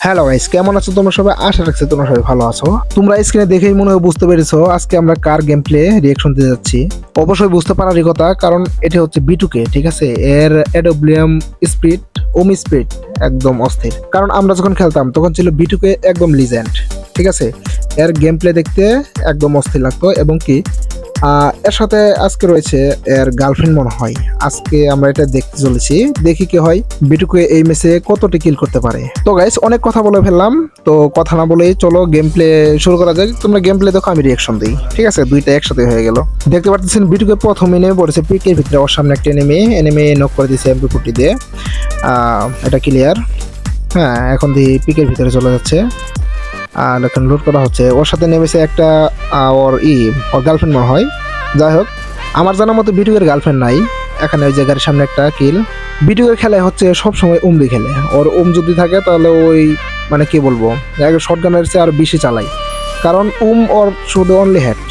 Hello guys, কেমন আছো তোমরা সবাই? আশা রাখছি তোমরা সবাই ভালো আছো। তোমরা স্ক্রিনে দেখেই মনে হয় বুঝতে পেরেছো আজকে আমরা কার গেম প্লে রিঅ্যাকশন দিতে যাচ্ছি। অবশ্যই বুঝতে পারারই কথা, কারণ এটা হচ্ছে বিটুকে, ঠিক আছে? এর এডব্লিউএম স্পিড, ওম স্পিড একদম অস্থির। কারণ আমরা যখন খেলতাম তখন ছিল বিটুকে একদম লিজেন্ড, ঠিক আছে? এর গেম প্লে দেখতে একদম অস্থির লাগতো। এবং কি এর সাথে আজকে রয়েছে এর গার্লফ্রেন্ড মনে হয়। আজকে আমরা এটা দেখতে চলেছি, দেখি কি হয় বিটুকে এই ম্যাচে কতটি কিল করতে পারে। তো গাইস, অনেক কথা বলে ফেললাম, তো কথা না বলেই চলো গেম প্লে শুরু করা যাক। তোমরা গেম প্লে দেখো, আমি রিঅ্যাকশন দিই, ঠিক আছে? দুইটা একসাথে হয়ে গেল। দেখতে পাচ্ছেন বিটুকে প্রথমে নেমে পড়েছে পিকের ভিতরে, ওর সামনে একটা এনিমি নক করে দিয়েছে MP40 দিয়ে। এটা ক্লিয়ার। হ্যাঁ, এখন দিয়ে পিকের ভিতরে চলে যাচ্ছে আর এখন লুট করা হচ্ছে। ওর সাথে নেমেছে একটা ওর গার্লফ্রেন্ড মনে হয়। যাই হোক, আমার জানার মতো বিটুকের গার্লফ্রেন্ড নাই। এখানে ওই জায়গার সামনে একটা কিল। বিটুকের খেলায় হচ্ছে সবসময় উমদি খেলে। ওর যদি থাকে তাহলে ওই মানে কি বলবো, শটগানের চেয়ে আর বেশি চালাই। কারণ ওর শুধু অনলি হেড,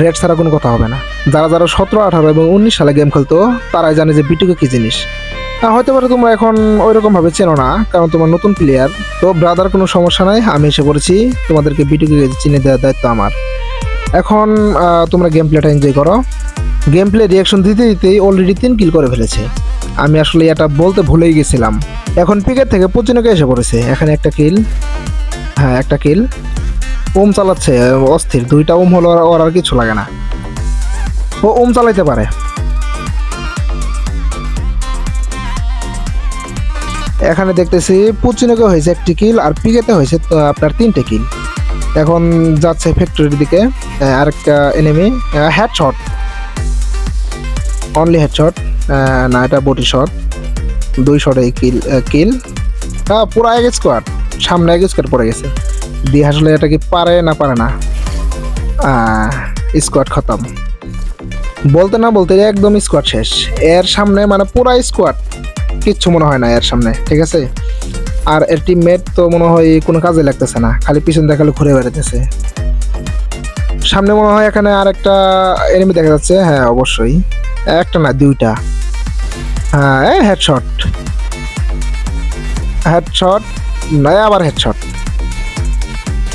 রেড ছাড়া কোনো কথা হবে না। যারা 17, 18 এবং 19 সালে গেম খেলতো তারাই জানে যে বিটুকে কি জিনিস। হয়তো পারে তোমরা এখন ওইরকম ভাবে চেনো না, কারণ তোমার নতুন প্লেয়ার। তো ব্রাদার, কোনো সমস্যা নাই, আমি এসে পড়েছি। তোমাদেরকে বিটুকে চিনে দেওয়ার দায়িত্ব আমার। এখন তোমরা গেম প্লেটা এনজয় করো। গেম প্লে রিয়াকশন দিতে দিতেই অলরেডি 3 কিল করে ফেলেছে। আমি আসলে এটা বলতে ভুলেই গেছিলাম। এখন পিকের থেকে পচিনকে এসে পড়েছে। এখানে একটা কিল, হ্যাঁ একটা কিল। ওম চালাচ্ছে অস্থির, 2টা ওম হলো, ওর আর কিছু লাগে না। ও ওম চালাইতে পারে। এখানে দেখতেছি পুচিনকে হয়েছে 1টি কিল আর পিকেতে হয়েছে আপনার 3টে কিল। এখন যাচ্ছে ফ্যাক্টরির দিকে। আরেকটা এনিমি হেডশট, অনলি হেডশট, না এটা বডি শট। 2 শটে কিল। পুরো এক স্কোয়াড, সামনে এক স্কোয়াড পড়ে গেছে। দিয়ে আসলে এটা কি পারে না স্কোয়াড খতম। বলতে না বলতে একদম স্কোয়াড শেষ। এর সামনে মানে পুরা স্কোয়াড, কিচ্ছু মনে হয় না এর সামনে, ঠিক আছে? আর এর টিমমেট তো মনে হয় কোনো কাজে লাগতেছে না, খালি পিছন দেখালে ঘুরে বেড়াতেছে। সামনে মনে হয় এখানে আর একটা এনিমি দেখা যাচ্ছে। হ্যাঁ অবশ্যই, একটা না 2টা। হ্যাঁ হেডশট না, আবার হেডশট,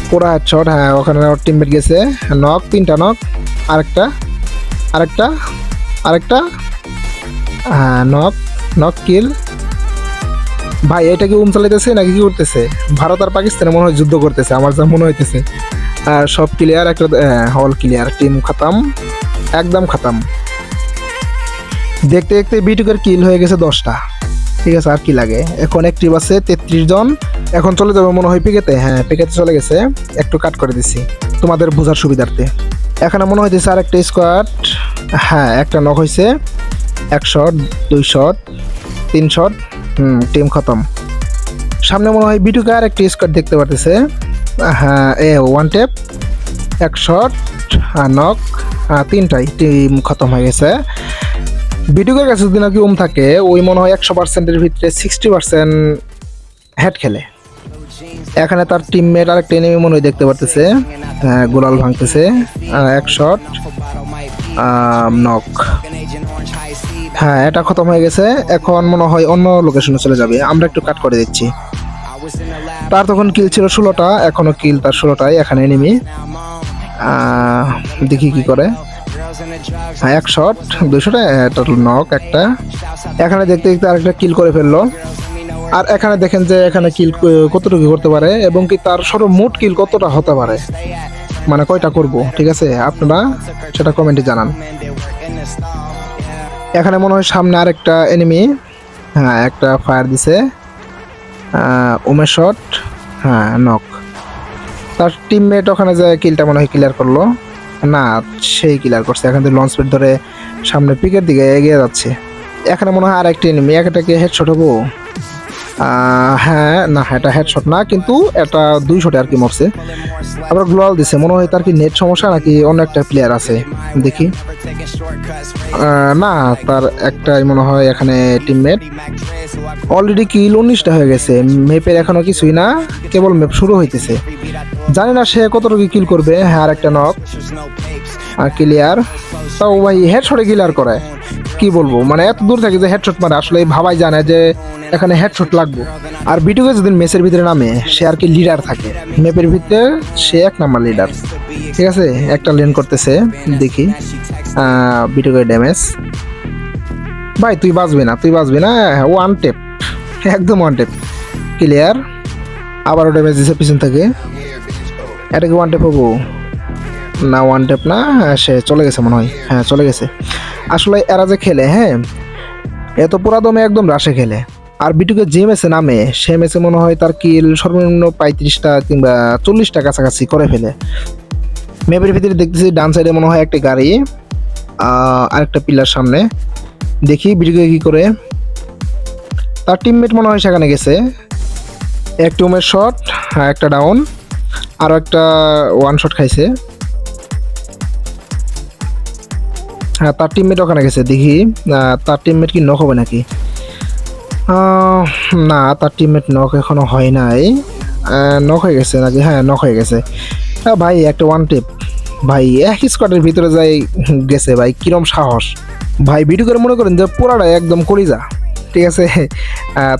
পুরা হেডশট। হ্যাঁ, ওখানে ওর টিমমেট গেছে নক, 3টা নক। আরেকটা হ্যাঁ নক কিল। ভাই এটা কি চালাইতেছে নাকি কি করতেছে? ভারত আর পাকিস্তানে মনে হয় যুদ্ধ করতেছে, আমার যা মনে হইতেছে। সব ক্লিয়ার, একটা অল ক্লিয়ার, টিম খতম, একদম খতম। দেখতে দেখতে বিটুকের কিল হয়ে গেছে 10টা, ঠিক আছে? আর কি লাগে? এখন অ্যাক্টিভ আছে 33 জন। এখন চলে যাবে মনে হয় পিকেতে। হ্যাঁ, পিকেতে চলে গেছে। একটু কাট করে দিছি তোমাদের বোঝার সুবিধার্থে। এখানে মনে হইতেছে আর একটা স্কোয়াড। হ্যাঁ, একটা নক হয়েছে। 1 শট, 2 শট, 3 শট। টিম খতম। সামনে মনে হয় বিটুকে আর একটা স্কোয়াড দেখতে পারতেছে। হ্যাঁ, 1 ট্যাপ, 1 শট, নক, 3টাই। টিম খতম হয়ে গেছে। বিটুকের কাছে যদি নাকি ওম থাকে, ওই মনে হয় 100%-এর ভিতরে 60% হেড খেলে। এখানে তার টিমমেট আর একটা এনিমি মনে হয় দেখতে পারতেছে। গোলাল ভাঙতেছে। 1 শট, নক। হ্যাঁ, এটা খতম হয়ে গেছে। এখন মনে হয় অন্য লোকেশনে চলে যাবে। আমরা একটু কাট করে দিচ্ছি। তার তখন কিল ছিল 16টা, এখনো কিল তার 16টাই। এখানে এনিমি, দেখি কি করে। 1 শট, 2 শটে টোটাল নক একটা। এখানে দেখতে দেখতে আরেকটা কিল করে ফেললো। আর এখানে দেখেন যে এখানে কিল কতটুকু করতে পারে এবং কি তার সর্বমোট কিল কতটা হতে পারে, মানে কয়টা করব, ঠিক আছে? আপনারা সেটা কমেন্টে জানান। এখানে মনে হয় সামনে আরেকটা এনিমি। হ্যাঁ, একটা ফায়ার দিছে, ওমের শট। হ্যাঁ, নক। তার টিমমেট ওখানে যে কিলটা মনে হয় ক্লিয়ার করলো না, সেই ক্লিয়ার করছে। এখান থেকে লঞ্চ প্যাড ধরে সামনে পিকের দিকে এগিয়ে যাচ্ছে। এখানে মনে হয় আর একটা এনিমি। একটা কি হেডশট হবো? হ্যাঁ না, এটা হেডশট না, কিন্তু এটা 2 শটে আর কি মরছে। আবার গ্লোয়াল দিছে। মনে হয় তার কি নেট সমস্যা নাকি অন্য একটা প্লেয়ার আছে, দেখি। না, তার একটাই মনে হয় এখানে টিমমেট। অলরেডি কিল 19টা হয়ে গেছে। ম্যাপের এখনো কিছুই না, কেবল ম্যাপ শুরু হইতেছে। জানি না সে কতটুকু কিল করবে। হ্যাঁ, আর একটা নক, ক্লিয়ার। তাও ভাই হেডশটে ক্লিয়ার করে, কি বলবো, মানে এত দূর থেকে যে হেডশট মারে, আসলে ভাবাই জানে যে এখানে হেডশট লাগবে। আর বিটুকে যদি ম্যাচের ভিতরে নামে সে আর কি লিডার থাকে, ম্যাপের ভিতরে সে 1 নাম্বার লিডার। ঠিক আছে, একটা লেন করতেছে, দেখি বিটুকে ড্যামেজ। ভাই তুই বাঁচবি না, তুই বাঁচবি না, ওয়ান টেপ, একদম ওয়ান টেপ ক্লিয়ার। আবারও ড্যামেজ দিছে পিছন থেকে, এটাকে ওয়ান টেপ হবো না, ওয়ান টেপ না, সে চলে গেছে মনে হয়, হ্যাঁ চলে গেছে। আসলে এরা যে খেলে, হ্যাঁ এত পুরা দমে একদম রাশে খেলে। আর বিটুকে যে ম্যাচে নামে সে ম্যাচে মনে হয় তার কিল সর্বনিম্ন 35টা কিংবা 40টা কাছাকাছি করে ফেলে। ম্যাপের ভিতরে দেখতেছি ডান সাইডে মনে হয় একটা গাড়ি, আরেকটা পিলার সামনে, দেখি বিটুকে কি করে। তার টিমমেট মনে হয় সেখানে গেছে, এক টিমের শট, একটা ডাউন, আরও একটা ওয়ান শট খাইছে। হ্যাঁ তার টিমমেট ওখানে গেছে, দেখি তার টিমমেট কি নক হবে নাকি। না তার টিমমেট নক এখনো হয় নাই, নক হয়ে গেছে নাকি, হ্যাঁ নক হয়ে গেছে। ভাই একটা ওয়ান টেপ, ভাই এক স্কোয়াডের ভিতরে যাই গেছে, ভাই কিরম সাহস। ভাই ভিডিও করে মনে করেন যে পুরাটাই একদম কলিজা। ঠিক আছে,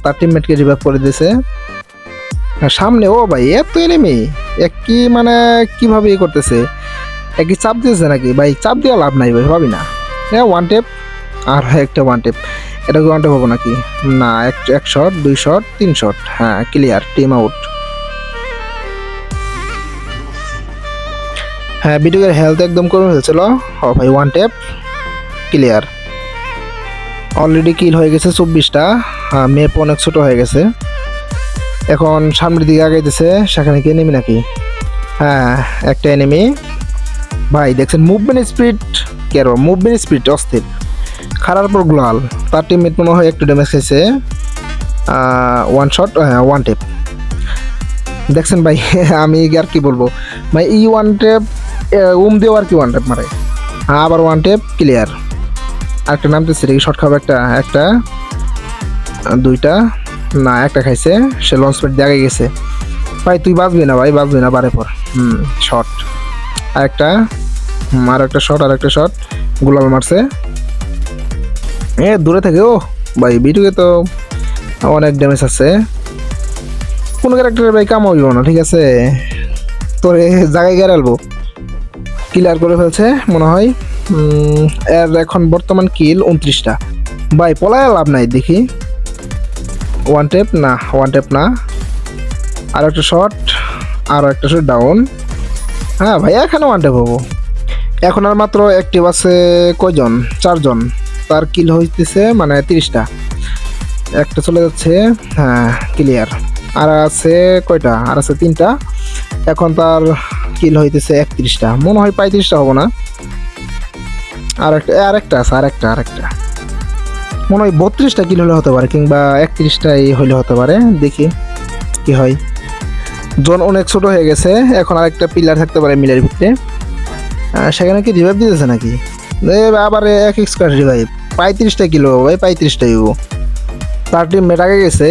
তার টিমমেটকে রিভাইভ করে দিয়েছে সামনে। ও ভাই এত এনিমি, কি মানে কিভাবে করতেছে, একই চাপ দিয়েছে নাকি, ভাই চাপ দেওয়া লাভ নাই ভাই, ভাবি না। হ্যাঁ ওয়ান টেপ, আর একটা ওয়ান টেপ, এটাকে ওয়ান টেপ হবো নাকি, না এক শট, 2 শট, 3 শট, হ্যাঁ ক্লিয়ার, টিম আউট। হ্যাঁ বিটুকের হেলথ একদম কমে ফেলছিল, ও ভাই ওয়ান টেপ ক্লিয়ার। অলরেডি কিল হয়ে গেছে 24টা, মেপ অনেক ছোট হয়ে গেছে। এখন সামনের দিকে আগাইতেছে, সেখানে কি এনিমি নাকি, হ্যাঁ একটা এনিমি। ভাই দেখছেন মুভমেন্ট স্পিড, কেন মুভমেন্ট স্পিড অস্থির, খারাপ পর গ্লোয়াল। তার টিমমেট মনে হয় একটু ড্যামেজ খাইছে, ওয়ান শট, ওয়ান টেপ। দেখছেন ভাই আমি আর কি বলবো ভাই, এই ওয়ান টেপ দিয়েও আর কি ওয়ান টেপ মারে, আবার ওয়ান টেপ ক্লিয়ার। আরেকটা নামতেছে দেখি, শর্ট খাবে একটা 2টা, না একটা খাইছে, সে লঞ্চ প্যাড দিয়ে আগে গেছে। ভাই তুই বাঁচবি না, ভাই বাঁচবি না, বারে পর শর্ট, আরেকটা, আর একটা শট, আর একটা শট, গুলাল মারছে দূরে থেকে। ও ভাই বিটুকে তো অনেক ড্যামেজ আছে, কোনো ক্যারেক্টারের ভাই কাম হইব না। ঠিক আছে, তোর জায়গায় গেড়ালবো, ক্লিয়ার করে ফেলছে মনে হয়। এর এখন বর্তমান কিল 29টা। ভাই পলায় লাভ নাই, দেখি ওয়ান টেপ, না ওয়ান টেপ না, আর একটা শট, আর একটা শট ডাউন। হ্যাঁ ভাই এখানে ওয়ান টেপ হবো। এখন আর মাত্র অ্যাক্টিভ আছে কয়জন, 4 জন। তার কিল হইতেছে মানে 30টা, একটা চলে যাচ্ছে, হ্যাঁ ক্লিয়ার। আর আছে কয়টা, আর আছে 3টা। এখন তার কিল হইতেছে 31টা, মনে হয় 35টা হবো না, আরেকটা আছে, আরেকটা মনে হয় 32টা কিল হলে হতে পারে, কিংবা 31টাই হলে হতে পারে, দেখি কি হয়। জোন অনেক ছোট হয়ে গেছে, এখন আরেকটা পিলার থাকতে পারে মিলের ভিতরে, সেখানে কি রিভাইভ দিতেছে নাকি, আবার এক স্কোয়াড রিভাইভ, 35টা কিলো ভাই, 35টাই। তার টিম মেট আগে গেছে,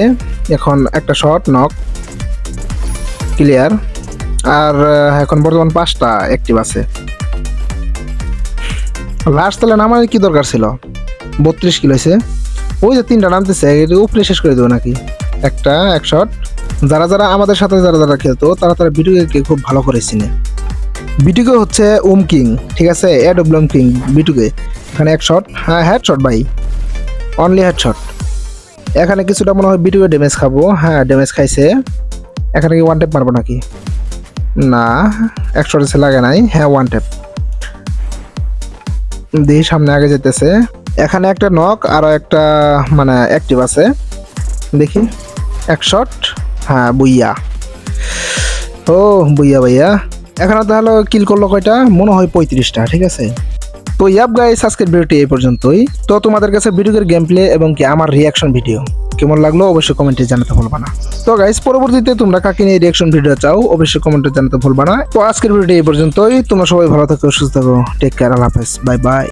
এখন একটা শট নক ক্লিয়ার। আর এখন বর্তমান 5টা অ্যাক্টিভ আছে। লাস্ট তাহলে নামার কি দরকার ছিল, 32 কিলো হয়েছে। ওই যে 3টা নামতেছে, উপরে শেষ করে দেবো নাকি, এক শট। যারা আমাদের সাথে যারা খেলতো তারা বিটুকে খুব ভালো করে চিনে। বিটুকে হচ্ছে কিং, ঠিক আছে, এডব্লিউএম কিং বিটুকে। এখানে এক শট, হ্যাঁ হেডশট ভাই, অনলি হেডশট। এখানে কিছুটা মনে হয় বিটুকে ড্যামেজ খাবো, হ্যাঁ ড্যামেজ খাইছে। এখানে কি ওয়ান টেপ মারবো নাকি, না এক শট এসে লাগে নাই, হ্যাঁ ওয়ান টেপ দিয়ে সামনে আগে যেতেছে। এখানে একটা নক, আরও একটা মানে অ্যাক্টিভ আছে, দেখি এক শট, হ্যাঁ বুইয়া, ও বুইয়া ভাইয়া। এখানে তাহলে কিল করলো কয়টা, মনে হয় 35টা। ঠিক আছে, তো ইয়াপ গাইস আজকের ভিডিওটি এই পর্যন্তই। তো তোমাদের কাছে ভিডিওর গেম প্লে এবং কি আমার রিয়াকশন ভিডিও কেমন লাগলো অবশ্যই কমেন্টে জানাতে ভুলবা না। তো গাইস পরবর্তীতে তোমরা কাকে নিয়ে রিয়াকশন ভিডিও চাও অবশ্যই কমেন্টে জানাতে ভুলবা না। তো আজকের ভিডিওটি এই পর্যন্তই, তোমরা সবাই ভালো থাকো, সুস্থ থাকো, টেক কেয়ার, আল্লাহ হাফেজ, বাই বাই।